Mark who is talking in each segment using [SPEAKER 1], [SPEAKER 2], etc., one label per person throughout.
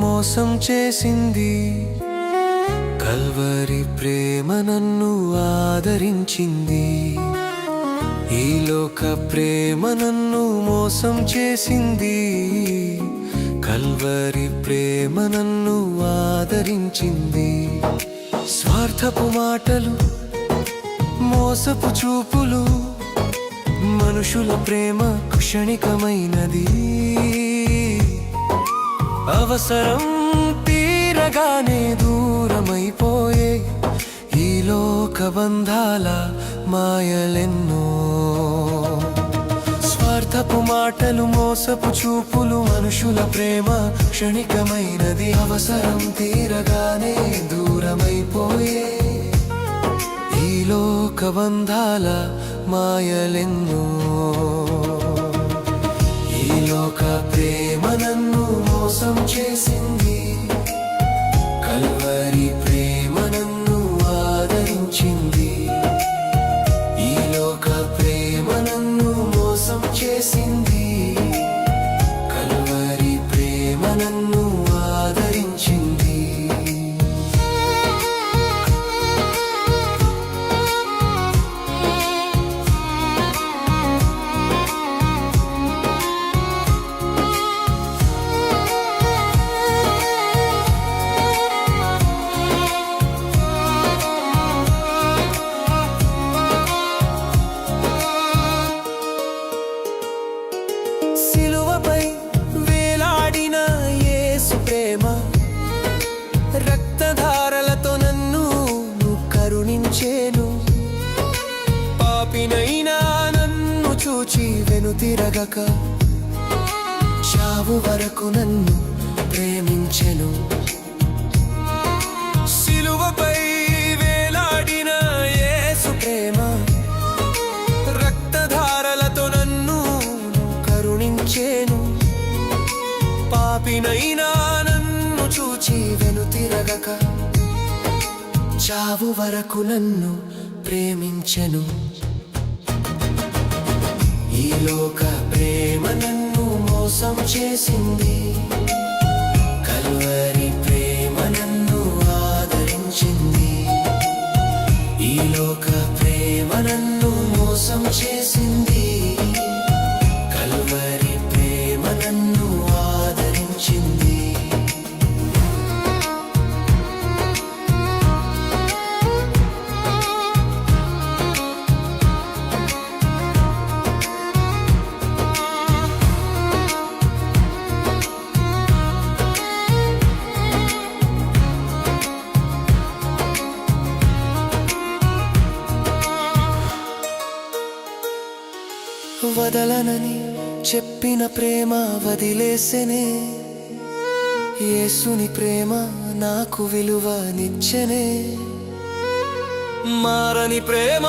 [SPEAKER 1] మోసం చేసింది, కల్వరి ప్రేమ నన్ను ఆదరించింది. ఈ లోక ప్రేమ నన్ను మోసం చేసింది, కల్వరి ప్రేమ నన్ను ఆదరించింది. స్వార్థపు మాటలు, మోసపు చూపులు, మనుషుల ప్రేమ క్షణికమైనది. అవసరం తీరగానే దూరమైపోయే ఈ లోక బంధాల మాయలెన్నో. స్వార్థపు మాటలు, మోసపు చూపులు, మనుషుల ప్రేమ క్షణికమైనది. అవసరం తీరగానే దూరమైపోయే ఈ లోక బంధాల మాయలెన్నో. ఈ లోక ప్రేమ నన్ను మోసం చేసింది, కల్వరి ప్రేమ నన్ను ఆదరించింది. ఈ లోక ప్రేమ నన్ను మోసం చేసింది, కల్వరి ప్రేమ నన్ను ఆదరించింది. సిలువపై వేలాడిన యేసు ప్రేమ, రక్తధారలతో నన్ను కరుణించేను. పాపినైనా నన్ను చూచి వెనుతిరగక, చావు వరకు నన్ను ప్రేమించెను. సిలువపై వేలాడిన యేసు ప్రేమ, రక్తధారలతో నన్ను కరుణించేను. పాపినైనా నన్ను చూచి వెనుతిరగక, చావు వరకు నన్ను ప్రేమించెను. ఈ లోక ప్రేమ నన్ను మోసం చేసింది, కల్వరి ప్రేమ నన్ను ఆదరించింది. ఈ లోక ప్రేమ నన్ను మోసం చేసింది, కల్వరి ప్రేమ నన్ను ఆదరించింది. వదలనని చెప్పిన ప్రేమ వదిలేసెనే, యేసుని ప్రేమ నాకు విలువనిచ్చెనే. మారని ప్రేమ,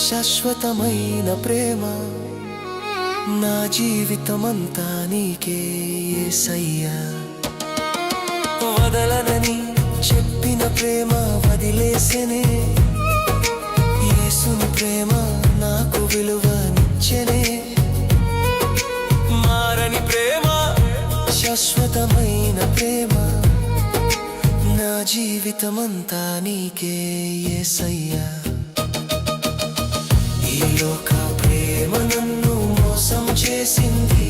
[SPEAKER 1] శాశ్వతమైన ప్రేమ, నా జీవితమంతా నీకే యేసయ్యా. వదలనని చెప్పిన ప్రేమ వదిలేసెనే, యేసుని ప్రేమ నాకు విలువనిచ్చెనే. మారని ప్రేమ, శాశ్వతమైన ప్రేమ, నా జీవితమంతా నీకే యేసయ్యా. ఈ లోక ప్రేమ నన్ను మోసం చేసింది,